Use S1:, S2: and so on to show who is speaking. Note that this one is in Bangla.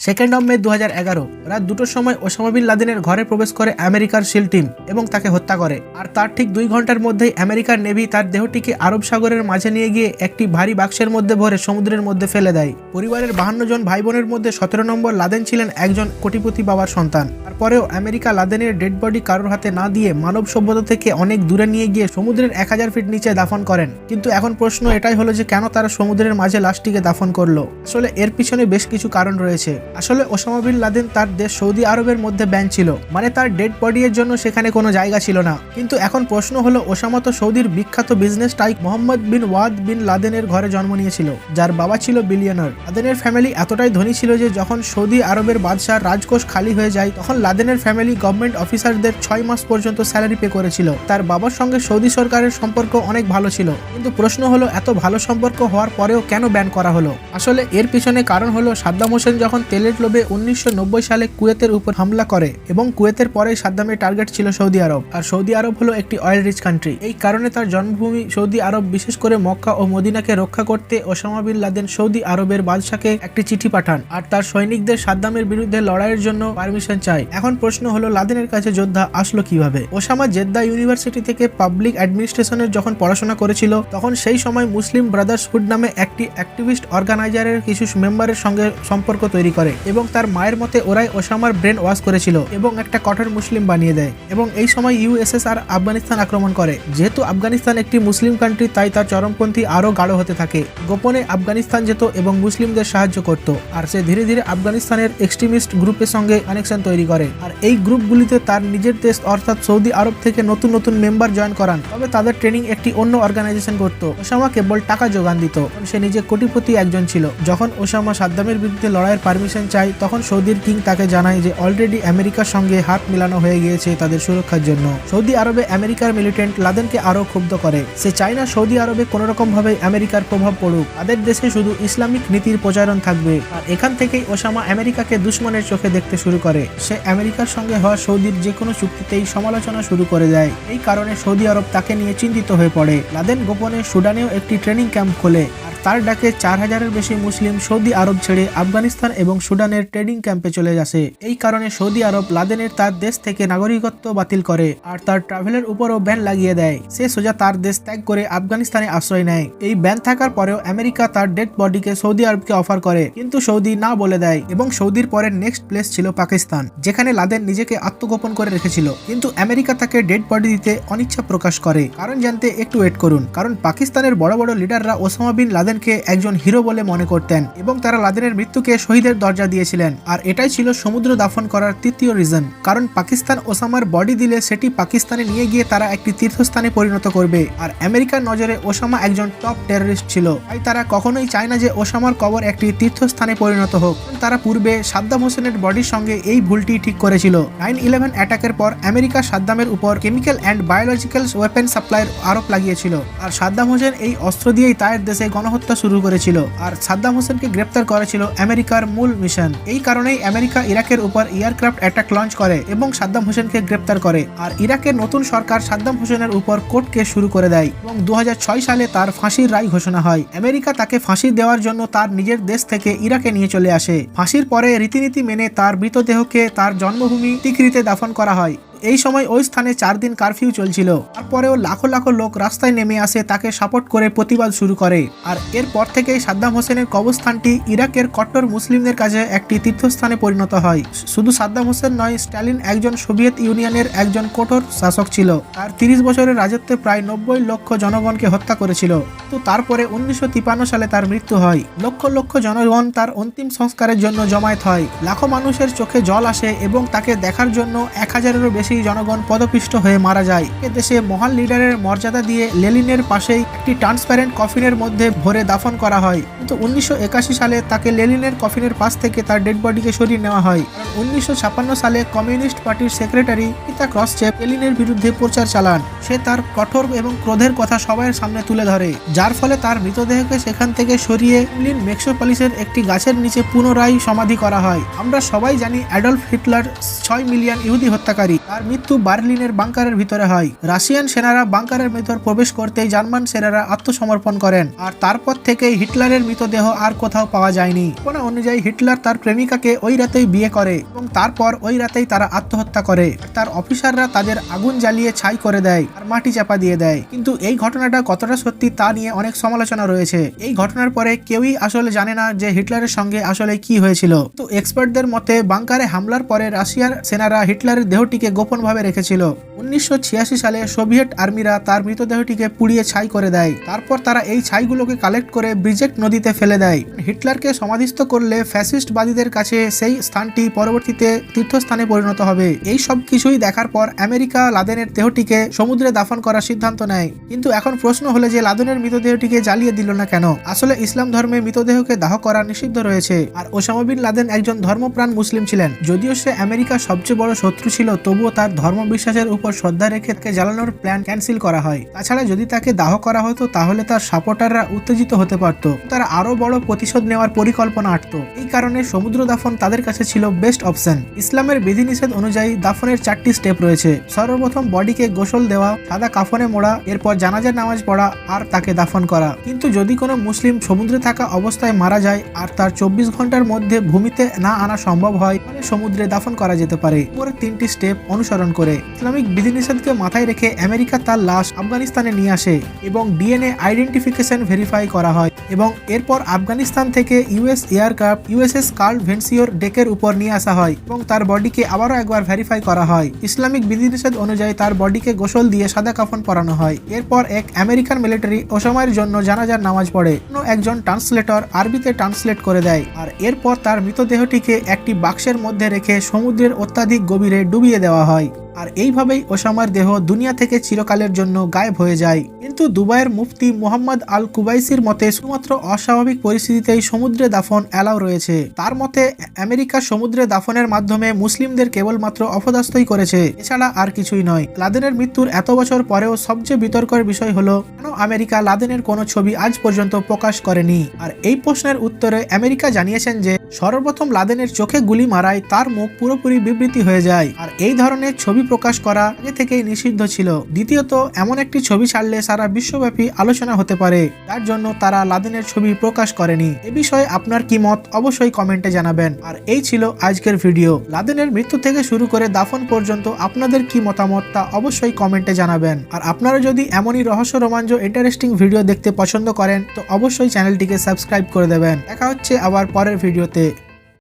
S1: মে 2011 রাত 2টোর সময় ওসামা বিন লাদেনের ঘরে প্রবেশ করে আমেরিকার শিল টিম এবং তাকে হত্যা করে। আর তার ঠিক 2 ঘন্টার মধ্যেই আমেরিকার নেভি তার দেহটিকে আরব সাগরের মাঝে নিয়ে গিয়ে একটি ভারী বাক্সের মধ্যে ভরে সমুদ্রের মধ্যে ফেলে দেয়। পরিবারের 52 জন ভাই বোনের মধ্যে 17 নম্বর লাদেন ছিলেন একজন কোটিপতি বাবার সন্তান। তারপরেও আমেরিকা লাদেনের ডেড বডি কারোর হাতে না দিয়ে মানব সভ্যতা থেকে অনেক দূরে নিয়ে গিয়ে সমুদ্রের 1000 ফিট নিচে দাফন করেন। কিন্তু এখন প্রশ্ন এটাই হলো যে কেন তারা সমুদ্রের মাঝে লাশটিকে দাফন করলো। আসলে এর পিছনে বেশ কিছু কারণ রয়েছে। আসলে ওসামা বিন লাদেন তার দেশ সৌদি আরবের মধ্যে ব্যান ছিল, মানে তার ডেড বডি এর জন্য সেখানে কোনো জায়গা ছিল না। কিন্তু এখন প্রশ্ন হলো ওসামা তো সৌদির বিখ্যাত বিজনেস টাইক মোহাম্মদ বিন ওয়াদ বিন লাদেনের ঘরে জন্ম নিয়েছিল, যার বাবা ছিল বিলিয়নার। লাদেনের ফ্যামিলি এতটাই ধনী ছিল যে যখন সৌদি আরবের বাদশাহ রাজকোষ খালি হয়ে যায় তখন লাদেনের ফ্যামিলি গভর্নমেন্ট অফিসারদের 6 মাস পর্যন্ত স্যালারি পে করেছিল। তার বাবার সঙ্গে সৌদি সরকারের সম্পর্ক অনেক ভালো ছিল। কিন্তু প্রশ্ন হলো এত ভালো সম্পর্ক হওয়ার পরেও কেন ব্যান করা হলো। আসলে এর পিছনে কারণ হলো সাদ্দাম হোসেন যখন তেলের লোভে 1990 সালে কুয়েতের উপর হামলা করে এবং কুয়েতের পরে সাদ্দামের টার্গেট ছিল সৌদি আরব। আর সৌদি আরব হলো একটি অয়েল রিচ কান্ট্রি। এই কারণে তার জন্মভূমি সৌদি আরব, বিশেষ করে মক্কা ও মদিনাকে রক্ষা করতে ওসামা বিন লাদেন সৌদি আরবের বাদশাকে একটি চিঠি পাঠান আর তার সৈনিকদের সাদ্দামের বিরুদ্ধে লড়াইয়ের জন্য পারমিশন চায়। এখন প্রশ্ন হলো লাদেনের কাছে যোদ্ধা আসলো কিভাবে। ওসামা জেদ্দা ইউনিভার্সিটি থেকে পাবলিক অ্যাডমিনিস্ট্রেশনের যখন পড়াশোনা করেছিল তখন সেই সময় মুসলিম ব্রাদার্সহুড নামে একটি অ্যাক্টিভিস্ট অর্গানাইজারের কিছু মেম্বারের সঙ্গে সম্পর্ক তৈরি করে এবং তার মায়ের মতে ওরাই ওসামার ব্রেন ওয়াশ করেছিল এবং একটা কঠোর মুসলিম বানিয়ে দেয়। এবং এই সময় ইউএসএসআর আফগানিস্তান আক্রমণ করে। যেহেতু আফগানিস্তান একটি মুসলিম কান্ট্রি তাই তার চরমপন্থী আরো গাঢ় হতে থাকে। গোপনে আফগানিস্তান যেত এবং মুসলিমদের সাহায্য করত। আর সে ধীরে ধীরে আফগানিস্তানের এক্সট্রিমিস্ট গ্রুপের সঙ্গে কানেকশন তৈরি করে। আর এই গ্রুপগুলিতে তার নিজের দেশ অর্থাৎ সৌদি আরব থেকে নতুন নতুন মেম্বার জয়েন করান। তবে তাদের ট্রেনিং একটি অন্য অর্গানাইজেশন করত। ওসামা কেবল টাকা যোগান দিত। সে নিজে কোটিপতি একজন ছিল। যখন ওসামা সাদ্দামের বিরুদ্ধে লড়াইয়ের পারমিশন চায় তখন সৌদির কিং তাকে জানায় যে অলরেডি আমেরিকার সঙ্গে হাত মিলানো হয়ে গিয়েছে তাদের সুরক্ষার জন্য। সৌদি আরবে আমেরিকার মিলিটেন্ট লাদেনকে আরো ক্ষুব্ধ করে। সে চায় না সৌদি আরবে কোন রকম ভাবে আমেরিকার প্রভাব পড়ুক। তাদের দেশে শুধু ইসলামিক নীতির প্রচারণ থাকবে। আর এখান থেকেই ওসামা আমেরিকাকে দুশ্মনের চোখে দেখতে শুরু করে। সে আমেরিকার সঙ্গে হওয়া সৌদির যে কোনো চুক্তিতেই সমালোচনা শুরু করে দেয়। এই কারণে সৌদি আরব তাকে নিয়ে চিন্তিত হয়ে পড়ে। লাদেন গোপনে সুডানেও একটি ট্রেনিং ক্যাম্প খোলে। তার ডাকে 4000-এর বেশি মুসলিম সৌদি আরব ছেড়ে আফগানিস্তান এবং সুডানের ট্রেনিং ক্যাম্পে চলে আসে। এই কারণে সৌদি আরব লাদেনের তার দেশ থেকে নাগরিকত্ব বাতিল করে আর তার ট্রাভেলের উপরও ব্যান লাগিয়ে দেয়। সে সোজা তার দেশ ত্যাগ করে আফগানিস্তানে আশ্রয় নেয়। এই ব্যান থাকার পরেও আমেরিকা তার ডেড বডিকে সৌদি আরবকে অফার করে, কিন্তু সৌদি না বলে দেয়। এবং সৌদির পরে নেক্সট প্লেস ছিল পাকিস্তান, যেখানে লাদেন নিজেকে আত্মগোপন করে রেখেছিল। কিন্তু আমেরিকা তাকে ডেড বডি দিতে অনিচ্ছা প্রকাশ করে। কারণ জানতে একটু ওয়েট করুন, কারণ পাকিস্তানের বড় বড় লিডাররা ওসামা বিন লাদেনকে একজন হিরো বলে মনে করতেন এবং তারা লাদেনের মৃত্যুকে শহীদের দরজা দিয়েছিলেন। আর এটাই ছিল সমুদ্র দাফন করার তৃতীয় রিজন, কারণ পাকিস্তান ওসামার বডি দিলে সেটি পাকিস্তানে নিয়ে গিয়ে তারা একটি তীর্থস্থানে পরিণত করবে। আর আমেরিকার নজরে ওসামা একজন টপ টেররিস্ট ছিল, তাই তারা কখনোই চায় না যে ওসামার কবর একটি তীর্থস্থানে পরিণত হোক। তারা পূর্বে সাদ্দাম হোসেনের বডির সঙ্গে এই ভুলটি ঠিক করেছিল। 9/11 অ্যাটাকের পর আমেরিকা সাদ্দামের উপর কেমিক্যাল অ্যান্ড বায়োলজিক্যাল ওয়েপেন সাপ্লাইয়ের আরোপ লাগিয়েছিল। আর সাদ্দাম হোসেন এই অস্ত্র দিয়েই তার দেশে গণহত্যা শুরু করেছিল। আর সাদ্দাম হোসেনকে গ্রেপ্তার করেছিল আমেরিকার মূল মিশন। এই কারণেই আমেরিকা ইরাকের উপর এয়ারক্রাফট অ্যাটাক লঞ্চ করে এবং সাদ্দাম হোসেনকে গ্রেপ্তার করে। আর ইরাকের নতুন সরকার সাদ্দাম হোসেনের উপর কোর্ট কেস শুরু করে দেয় এবং 2006 সালে তার ফাঁসির রায় ঘোষণা হয়। আমেরিকা তাকে ফাঁসি দেওয়ার জন্য তার নিজের দেশ থেকে ইরাকে নিয়ে চলে আসে। ফাঁসির পরে রীতিনীতি মেনে তার মৃতদেহকে তার জন্মভূমি তিকরিতে দাফন করা হয়। এই সময় ওই স্থানে 4 দিন কারফিউ চলছিল। তারপরেও লাখো লাখো লোক রাস্তায় নেমে আসে তাকে সাপোর্ট করে প্রতিবাদ শুরু করে। আর এরপর থেকেই সাদ্দাম হোসেনের কবরস্থানটি ইরাকের কট্টর মুসলিমদের কাছে একটি তীর্থস্থানে পরিণত হয়। শুধু সাদ্দাম হোসেন নয়, স্ট্যালিন একজন সোভিয়েত ইউনিয়নের একজন কঠোর শাসক ছিল। তার 30 বছরের রাজত্বে প্রায় 90 লক্ষ জনগণকে হত্যা করেছিল। তো তারপরে 1953 সালে তার মৃত্যু হয়। লক্ষ লক্ষ জনগণ তার অন্তিম সংস্কারের জন্য জমায়েত হয়। লাখো মানুষের চোখে জল আসে এবং তাকে দেখার জন্য 1000-এরও বেশি জনগণ পদপিষ্ট হয়ে মারা যায়। এ দেশে মহান লিডারের মর্যাদা দিয়ে লেনিনের পাশেই একটি ট্রান্সপারেন্ট কফিনের মধ্যে ভরে দাফন করা হয়। কিন্তু 1981 সালে তাকে লেনিনের কফিনের পাশ থেকে তার ডেড বডিকে সরিয়ে নেওয়া হয়। 1956 সালে কমিউনিস্ট পার্টির সেক্রেটারি পিতা ক্রসচেপ লেনিনের বিরুদ্ধে প্রচার চালান। সে তার কঠোর এবং ক্রোধের কথা সবার সামনে তুলে ধরে, যার ফলে তার মৃতদেহকে সেখান থেকে সরিয়ে বের্লিন মেক্সোপলিসের একটি গাছের নিচে পুনরায় সমাধি করা হয়। আমরা সবাই জানি অ্যাডলফ হিটলার 6 মিলিয়ন ইহুদি হত্যাকারী। তার তার মৃত্যু বার্লিনের বাংকারের ভিতরে হয়। রাশিয়ান সেনারা বাংকারের ভিতর প্রবেশ করতেই জার্মান সেনারা আত্মসমর্পণ করেন, আর তারপর থেকেই হিটলারের মৃতদেহ আর কোথাও পাওয়া যায়নি। কোন অনুযায়ী হিটলার তার প্রেমিকাকে ওই রাতেই বিয়ে করে এবং তারপর ওই রাতেই তারা আত্মহত্যা করে। তার অফিসাররা তাদের আগুন জ্বালিয়ে ছাই করে দেয় আর মাটি চাপা দিয়ে দেয়। কিন্তু এই ঘটনাটা কতটা সত্যি তা নিয়ে অনেক সমালোচনা রয়েছে। এই ঘটনার পরে কেউই আসলে জানে না যে হিটলারের সঙ্গে আসলে কি হয়েছিল। তো এক্সপার্টদের মতে বাংকারে হামলার পরে রাশিয়ার সেনারা হিটলারের দেহটিকে গোপনভাবে রেখেছিল। 1986 সালে সোভিয়েত আর্মিরা তার মৃতদেহটিকে পুড়িয়ে ছাই করে দেয়। তারপর তারা এই ছাইগুলোকে কালেক্ট করে ব্রিজেট নদীতে ফেলে দেয়। হিটলারকে সমাধিস্থ করলে ফ্যাসিস্টবাদীদের কাছে সেই স্থানটি পরবর্তীতে তীর্থস্থানে পরিণত হবে। এই সব কিছুই দেখার পর আমেরিকা লাদেনের দেহটিকে সমুদ্রে দাফন করার সিদ্ধান্ত নেয়। কিন্তু এখন প্রশ্ন হলো যে লাদেনের মৃতদেহটিকে জ্বালিয়ে দিল না কেন? আসলে ইসলাম ধর্মে মৃতদেহকে দাহ করা নিষিদ্ধ রয়েছে, আর ওসামা বিন লাদেন একজন ধর্মপ্রাণ মুসলিম ছিলেন। যদিও সে আমেরিকার সবচেয়ে বড় শত্রু ছিল, তবুও তার ধর্ম বিশ্বাসের উপর শ্রদ্ধা রেখে তাকে জ্বালানোর প্ল্যান ক্যান্সেল করা হয়। তাছাড়া যদি তাকে দাহ করা হতো তাহলে তার সাপোর্টাররা উত্তেজিত হতে পারত, তারা আরো বড় প্রতিশোধ নেওয়ার পরিকল্পনা আঁটত। এই কারণে সমুদ্র দাফন তাদের কাছে ছিল বেস্ট অপশন। ইসলামের বিধিনিষেধ অনুযায়ী দাফনের 4টি স্টেপ রয়েছে। সর্বপ্রথম বডিকে গোসল দেওয়া, সাদা কাফনে মোড়া, এরপর জানাজার নামাজ পড়া আর তাকে দাফন করা। কিন্তু যদি কোনো মুসলিম সমুদ্রে থাকা অবস্থায় মারা যায় আর তার 24 ঘন্টার মধ্যে ভূমিতে না আনা সম্ভব হয়, তাহলে সমুদ্রে দাফন করা যেতে পারে। পরে 3টি স্টেপ অনুসরণ করে ইসলামিক বিধিনিষেধকে মাথায় রেখে আমেরিকা তার লাশ আফগানিস্তানে নিয়ে আসে এবং ডিএনএ আইডেন্টিফিকেশন ভেরিফাই করা হয়, এবং এরপর আফগানিস্তান থেকে ইউএস এয়ারক্রাফট ইউএসএস কার্ল ভেন্সিওর ডেকের উপর নিয়ে আসা হয় এবং তার বডিকে আবারও একবার ভেরিফাই করা হয়। ইসলামিক বিধিনিষেধ অনুযায়ী তার বডিকে গোসল দিয়ে সাদা কাফন পরানো হয়। এরপর এক আমেরিকান মিলিটারি ওসামার জন্য জানাজার নামাজ পড়ে। একজন ট্রান্সলেটর আরবিতে ট্রান্সলেট করে দেয়, আর এরপর তার মৃতদেহটিকে একটি বাক্সের মধ্যে রেখে সমুদ্রের অত্যাধিক গভীরে ডুবিয়ে দেওয়া হয়। আর এইভাবেই ওসামার দেহ দুনিয়া থেকে চিরকালের জন্য গায়েব হয়ে যায়। কিন্তু দুবাইয়ের মুফতি মোহাম্মদ আল কুবাইসির মতে শুধুমাত্র অস্বাভাবিক পরিস্থিতিতেই সমুদ্রে দাফন অ্যালাউ রয়েছে। তার মতে আমেরিকা সমুদ্রে দাফনের মাধ্যমে মুসলিমদের কেবলমাত্র অপদস্থই করেছে, এছাড়া আর কিছুই নয়। লাদেনের মৃত্যুর এত বছর পরেও সবচেয়ে বিতর্কের বিষয় হলো কেন আমেরিকা লাদেনের কোনো ছবি আজ পর্যন্ত প্রকাশ করেনি। আর এই প্রশ্নের উত্তরে আমেরিকা জানিয়েছেন যে সর্বপ্রথম লাদেনের চোখে গুলি মারায় তার মুখ পুরোপুরি বিবৃতি হয়ে যায়, আর এই ধরনের ছবি প্রকাশ করা আগে থেকেই নিষিদ্ধ ছিল। দ্বিতীয়ত, এমন একটি ছবি ছাড়লে সারা বিশ্বব্যাপী আলোচনা হতে পারে, যার জন্য তারা লাদেনের ছবি প্রকাশ করেনি। এ বিষয়ে আপনার কি মত অবশ্যই কমেন্টে জানাবেন। আর এই ছিল আজকের ভিডিও। লাদেনের মৃত্যু থেকে শুরু করে দাফন পর্যন্ত আপনাদের কি মতামত তা অবশ্যই কমেন্টে জানাবেন। আর আপনারা যদি এমনই রহস্য রোমাঞ্চ ইন্টারেস্টিং ভিডিও দেখতে পছন্দ করেন তো অবশ্যই চ্যানেলটিকে সাবস্ক্রাইব করে দেবেন। দেখা হচ্ছে আবার পরের ভিডিওতে।